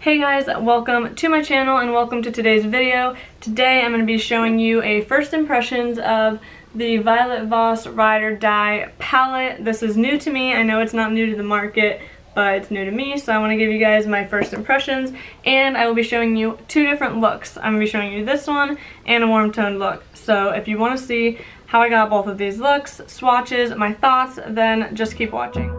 Hey guys, welcome to my channel and welcome to today's video. Today I'm going to be showing you a first impressions of the Violet Voss Ride or Die palette. This is new to me. I know it's not new to the market, but it's new to me, so I want to give you guys my first impressions, and I will be showing you two different looks. I'm going to be showing you this one and a warm toned look. So if you want to see how I got both of these looks, swatches, my thoughts, then just keep watching.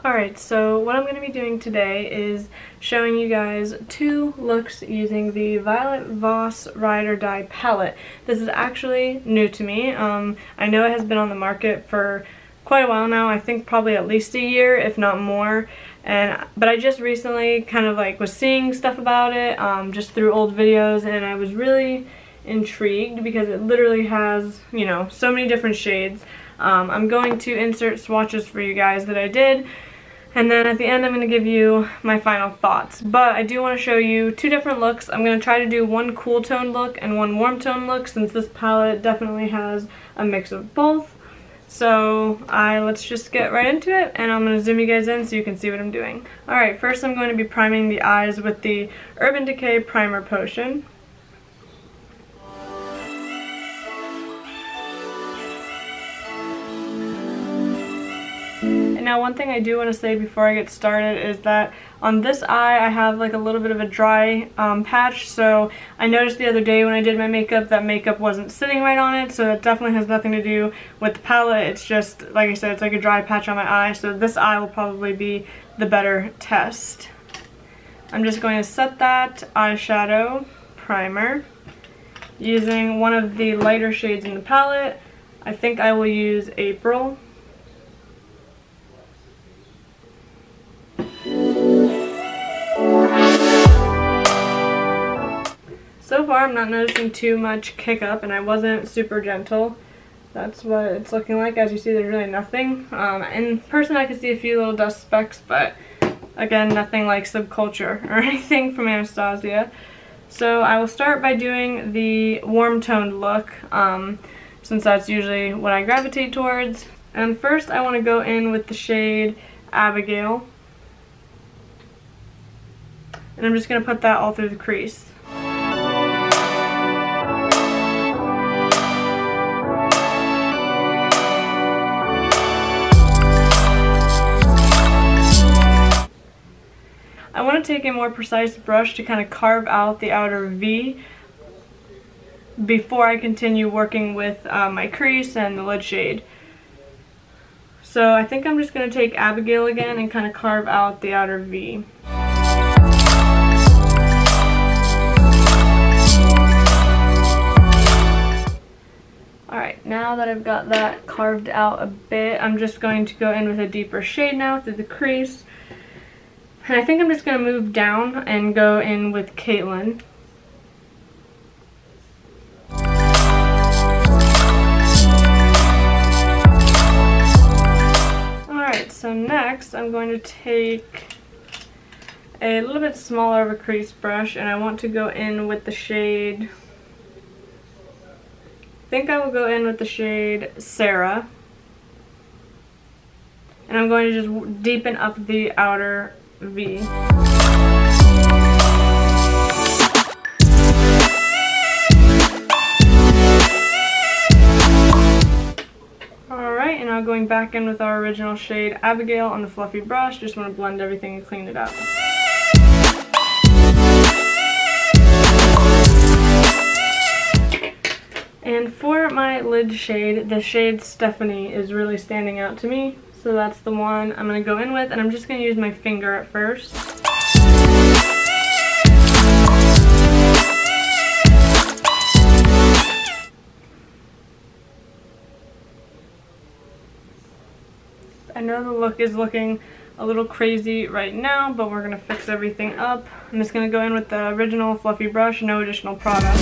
Alright, so what I'm going to be doing today is showing you guys two looks using the Violet Voss Ride or Die palette. This is actually new to me. I know it has been on the market for quite a while now. I think probably at least a year, if not more. But I just recently kind of like was seeing stuff about it just through old videos, and I was really intrigued because it literally has, you know, so many different shades. I'm going to insert swatches for you guys that I did. And then at the end, I'm going to give you my final thoughts. But I do want to show you two different looks. I'm going to try to do one cool tone look and one warm tone look, since this palette definitely has a mix of both. So let's just get right into it, and I'm going to zoom you guys in so you can see what I'm doing. Alright, first I'm going to be priming the eyes with the Urban Decay Primer Potion. Now, one thing I do want to say before I get started is that on this eye I have like a little bit of a dry patch, so I noticed the other day when I did my makeup that makeup wasn't sitting right on it, so it definitely has nothing to do with the palette. It's just, like I said, it's like a dry patch on my eye, so this eye will probably be the better test. I'm just going to set that eyeshadow primer using one of the lighter shades in the palette. I think I will use April. So far, I'm not noticing too much kick up, and I wasn't super gentle. That's what it's looking like. As you see, there's really nothing. In person, I can see a few little dust specks, but again, nothing like Subculture or anything from Anastasia. So I will start by doing the warm toned look, since that's usually what I gravitate towards. And first, I want to go in with the shade Abigail. And I'm just going to put that all through the crease. I want to take a more precise brush to kind of carve out the outer V before I continue working with my crease and the lid shade. So I think I'm just going to take Abigail again and kind of carve out the outer V. Alright, now that I've got that carved out a bit, I'm just going to go in with a deeper shade now through the crease. And I think I'm just going to move down and go in with Caitlin. Alright, so next I'm going to take a little bit smaller of a crease brush, and I want to go in with the shade, I think I will go in with the shade Sarah. And I'm going to just deepen up the outer V. Alright, and now going back in with our original shade Abigail on the fluffy brush. Just want to blend everything and clean it up. And for my lid shade, the shade Stephanie is really standing out to me. So that's the one I'm going to go in with, and I'm just going to use my finger at first. I know the look is looking a little crazy right now, but we're going to fix everything up. I'm just going to go in with the original fluffy brush, no additional product.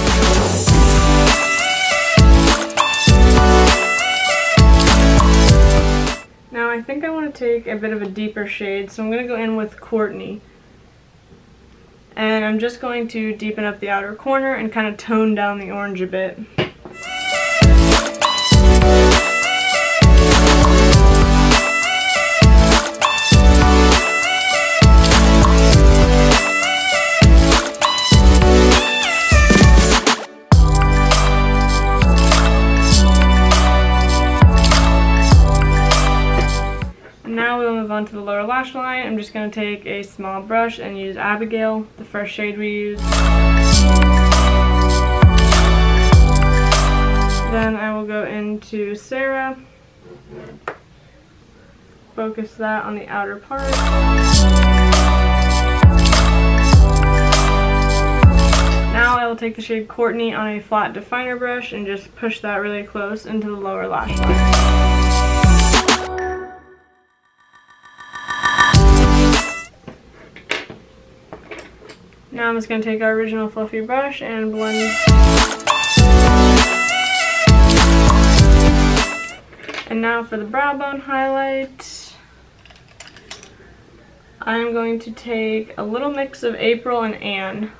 Now I think I want to take a bit of a deeper shade, so I'm going to go in with Courtney. And I'm just going to deepen up the outer corner and kind of tone down the orange a bit. onto the lower lash line, I'm just going to take a small brush and use Abigail, the first shade we used. Then I will go into Sarah, focus that on the outer part. Now I will take the shade Courtney on a flat definer brush and just push that really close into the lower lash line. Now I'm just going to take our original fluffy brush and blend. And now for the brow bone highlight, I'm going to take a little mix of April and Anne.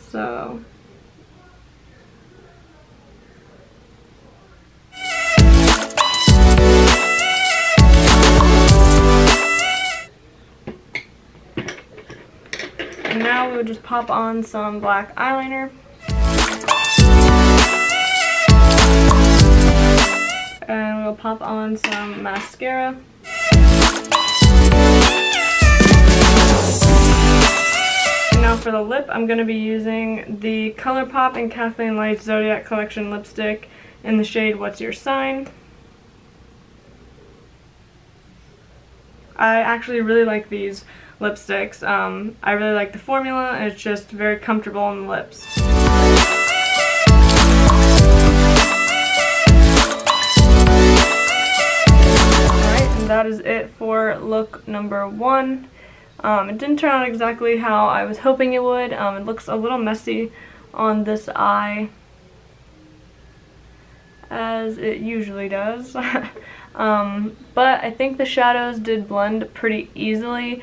So and now we'll just pop on some black eyeliner. And we'll pop on some mascara. And now for the lip, I'm going to be using the ColourPop and Kathleen Lights Zodiac Collection lipstick in the shade What's Your Sign. I actually really like these lipsticks. I really like the formula, and it's just very comfortable on the lips. That is it for look number 1. It didn't turn out exactly how I was hoping it would. It looks a little messy on this eye, as it usually does. But I think the shadows did blend pretty easily.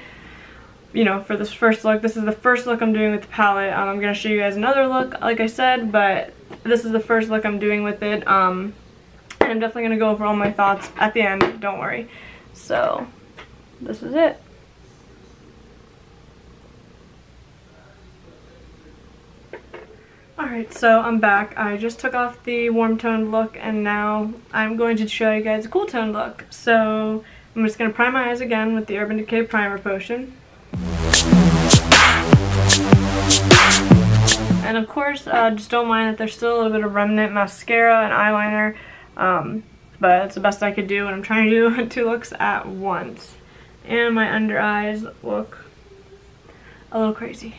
You know, for this first look, this is the first look I'm doing with the palette. I'm going to show you guys another look, like I said, but this is the first look I'm doing with it. And I'm definitely going to go over all my thoughts at the end, don't worry. So, this is it. Alright, so I'm back. I just took off the warm toned look, and now I'm going to show you guys a cool toned look. So, I'm just going to prime my eyes again with the Urban Decay Primer Potion. And of course, just don't mind that there's still a little bit of remnant mascara and eyeliner. But it's the best I could do when I'm trying to do 2 looks at once. And my under eyes look a little crazy.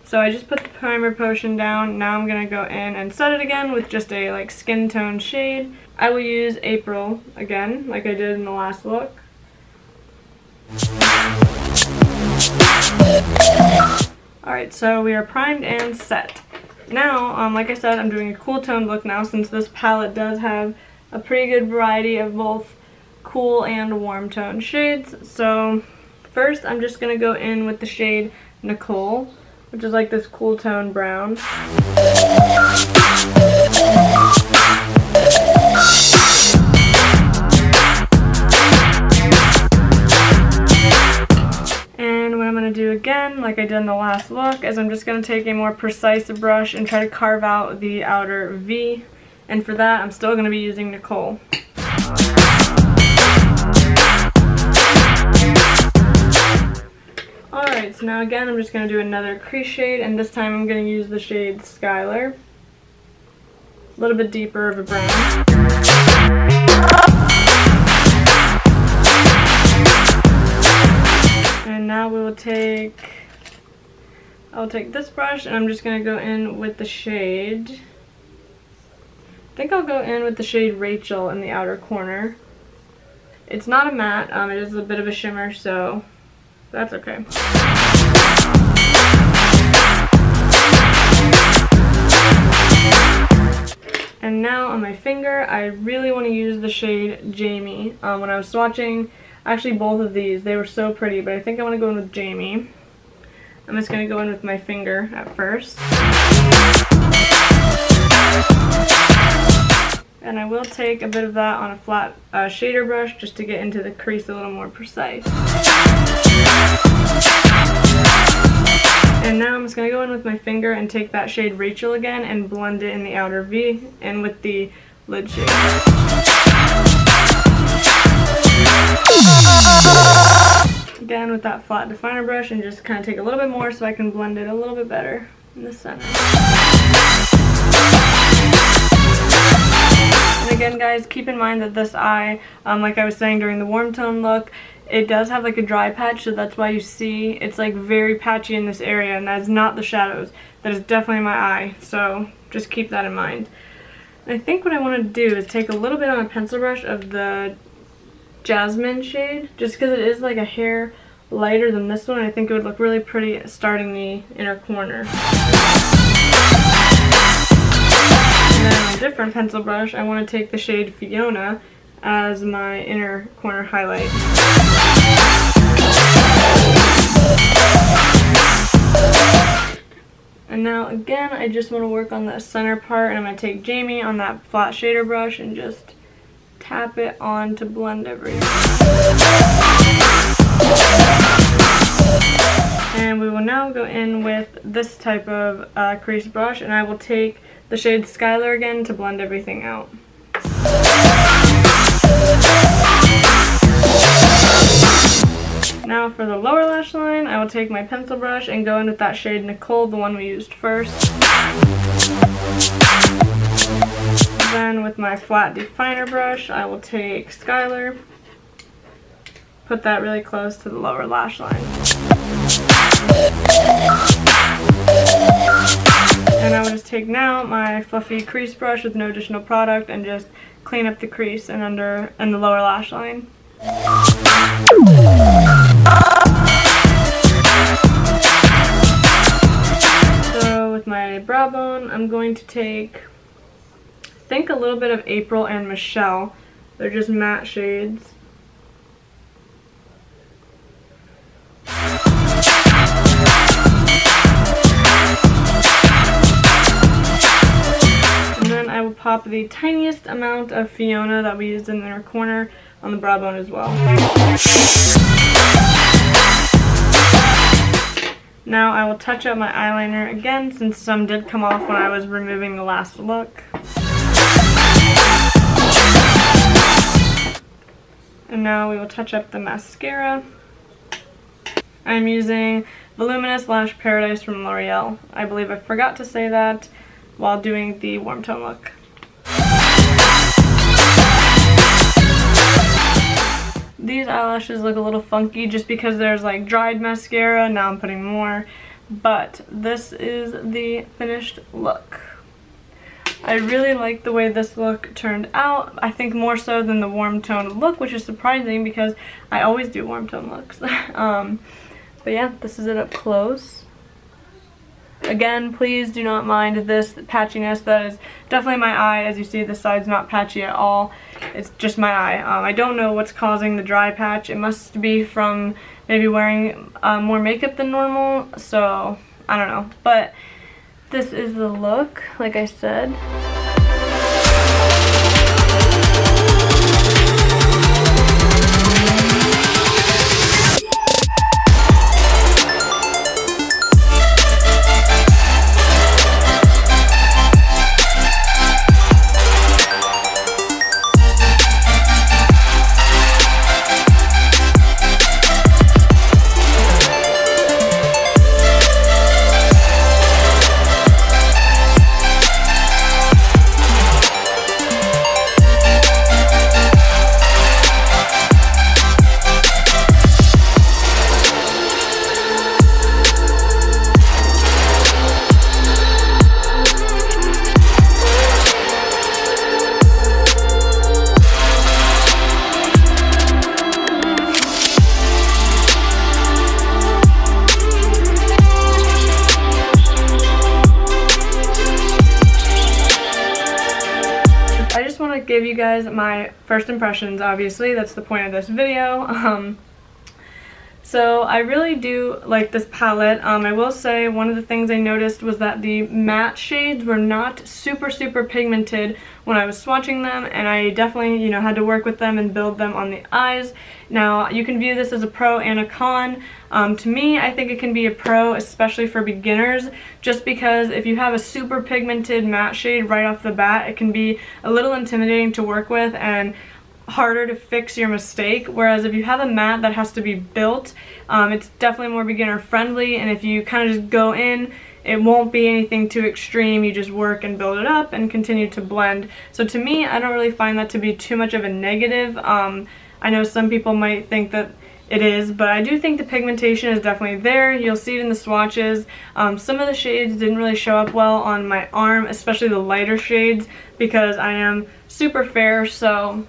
So I just put the primer potion down. Now I'm going to go in and set it again with just a skin tone shade. I will use April again, like I did in the last look. Alright, so we are primed and set. Now, like I said, I'm doing a cool tone look now, since this palette does have a pretty good variety of both cool and warm tone shades. So first I'm just going to go in with the shade Nicole, which is like this cool tone brown. And what I'm going to do again, like I did in the last look, is I'm just going to take a more precise brush and try to carve out the outer V. And for that, I'm still going to be using Nicole. Alright, so now again, I'm just going to do another crease shade, and this time I'm going to use the shade Skylar. A little bit deeper of a brown. And now we will I'll take this brush, and I'm just going to go in with the shade, I think I'll go in with the shade Rachel in the outer corner. It's not a matte, it is a bit of a shimmer, so that's okay. And now on my finger, I really want to use the shade Jamie. When I was swatching, actually both of these, they were so pretty, but I think I want to go in with Jamie. I'm just going to go in with my finger at first. And I will take a bit of that on a flat shader brush just to get into the crease a little more precise. And now I'm just going to go in with my finger and take that shade Rachel again and blend it in the outer V and with the lid shade. Again with that flat definer brush, and just kind of take a little bit more so I can blend it a little bit better in the center. And again guys, keep in mind that this eye, like I was saying during the warm tone look, it does have like a dry patch, so that's why you see it's like very patchy in this area, and that's not the shadows. That is definitely my eye, so just keep that in mind. I think what I want to do is take a little bit on a pencil brush of the Jasmine shade, just because it is like a hair lighter than this one. I think it would look really pretty starting the inner corner. And then on a different pencil brush, I want to take the shade Fiona as my inner corner highlight. And now again, I just want to work on that center part, and I'm going to take Jamie on that flat shader brush and just tap it on to blend everything. And we will now go in with this type of crease brush, and I will take the shade Skylar again to blend everything out. Now for the lower lash line, I will take my pencil brush and go in with that shade Nicole, the one we used first. Then with my flat definer brush, I will take Skylar, put that really close to the lower lash line. And I will just take now my fluffy crease brush with no additional product and just clean up the crease and the lower lash line. So with my brow bone, I'm going to take, I think, a little bit of April and Michelle. They're just matte shades. And then I will pop the tiniest amount of Fiona that we used in the inner corner on the brow bone as well. Now I will touch up my eyeliner again, since some did come off when I was removing the last look. And now we will touch up the mascara. I'm using Voluminous Lash Paradise from L'Oreal. I believe I forgot to say that while doing the warm tone look. These eyelashes look a little funky just because there's like dried mascara. Now I'm putting more, but this is the finished look. I really like the way this look turned out. I think more so than the warm tone look, which is surprising because I always do warm tone looks. But yeah, this is it up close. Again, please do not mind this patchiness. That is definitely my eye. As you see, the side's not patchy at all. It's just my eye. I don't know what's causing the dry patch. It must be from maybe wearing more makeup than normal. So, I don't know. But this is the look, like I said. Give you guys my first impressions. Obviously that's the point of this video. So I really do like this palette. I will say one of the things I noticed was that the matte shades were not super pigmented when I was swatching them, and I definitely, you know, had to work with them and build them on the eyes. Now you can view this as a pro and a con. To me, I think it can be a pro, especially for beginners, just because if you have a super pigmented matte shade right off the bat, it can be a little intimidating to work with, and harder to fix your mistake, whereas if you have a mat that has to be built, it's definitely more beginner friendly, and if you kind of just go in, it won't be anything too extreme. You just work and build it up and continue to blend. So to me, I don't really find that to be too much of a negative. I know some people might think that it is, but I do think the pigmentation is definitely there. You'll see it in the swatches. Some of the shades didn't really show up well on my arm, especially the lighter shades, because I am super fair, so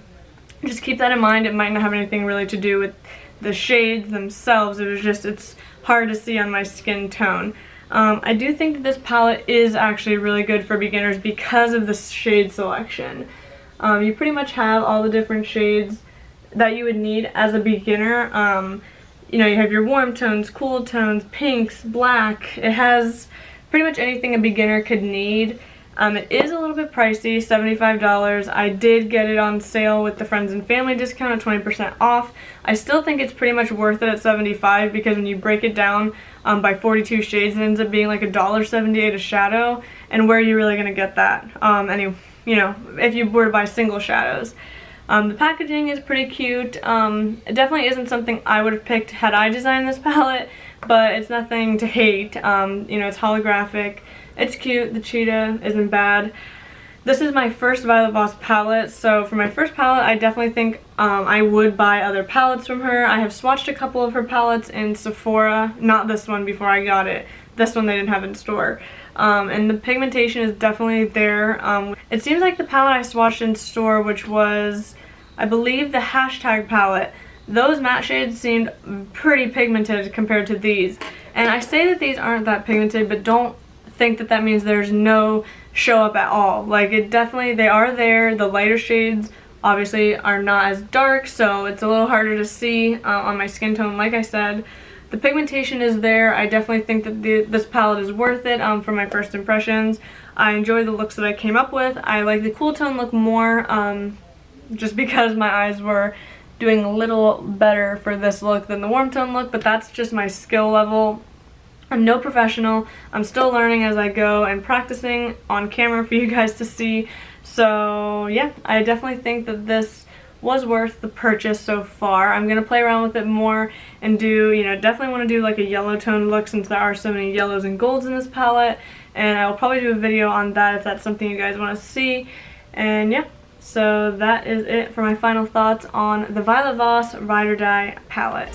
just keep that in mind. It might not have anything really to do with the shades themselves. It's hard to see on my skin tone. I do think that this palette is actually really good for beginners because of the shade selection. You pretty much have all the different shades that you would need as a beginner. You know, you have your warm tones, cool tones, pinks, black. It has pretty much anything a beginner could need. It is a little bit pricey, $75. I did get it on sale with the friends and family discount at 20% off. I still think it's pretty much worth it at $75 because when you break it down by 42 shades, it ends up being like $1.78 a shadow, and where are you really going to get that? You know, if you were to buy single shadows. The packaging is pretty cute. It definitely isn't something I would have picked had I designed this palette, but it's nothing to hate. You know, it's holographic. It's cute. The cheetah isn't bad. This is my first Violet Voss palette, so for my first palette, I definitely think I would buy other palettes from her. I have swatched a couple of her palettes in Sephora. Not this one before I got it. This one they didn't have in store. And the pigmentation is definitely there. It seems like the palette I swatched in store, which was, I believe, the hashtag palette, those matte shades seemed pretty pigmented compared to these. And I say that these aren't that pigmented, but don't think that that means there's no show up at all. Like, it definitely, they are there. The lighter shades obviously are not as dark, so it's a little harder to see on my skin tone, like I said. The pigmentation is there. I definitely think that this palette is worth it for my first impressions. I enjoy the looks that I came up with. I like the cool tone look more just because my eyes were doing a little better for this look than the warm tone look, but that's just my skill level. I'm no professional. I'm still learning as I go and practicing on camera for you guys to see. So yeah, I definitely think that this was worth the purchase so far. I'm going to play around with it more and do, you know, definitely want to do like a yellow tone look since there are so many yellows and golds in this palette. And I will probably do a video on that if that's something you guys want to see. And yeah, so that is it for my final thoughts on the Violet Voss Ride or Die palette.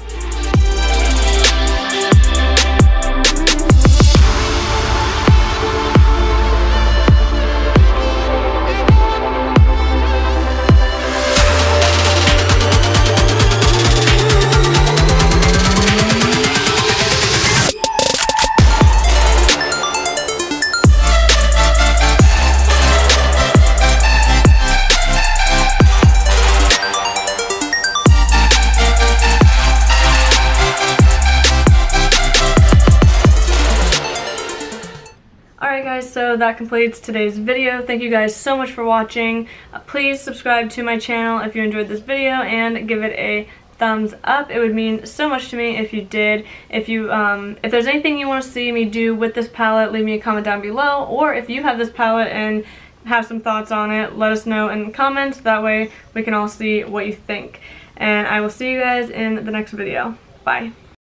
Alright guys, so that completes today's video. Thank you guys so much for watching. Please subscribe to my channel if you enjoyed this video and give it a thumbs up. It would mean so much to me if you did. If there's anything you want to see me do with this palette, leave me a comment down below, or if you have this palette and have some thoughts on it, let us know in the comments. That way we can all see what you think. And I will see you guys in the next video. Bye.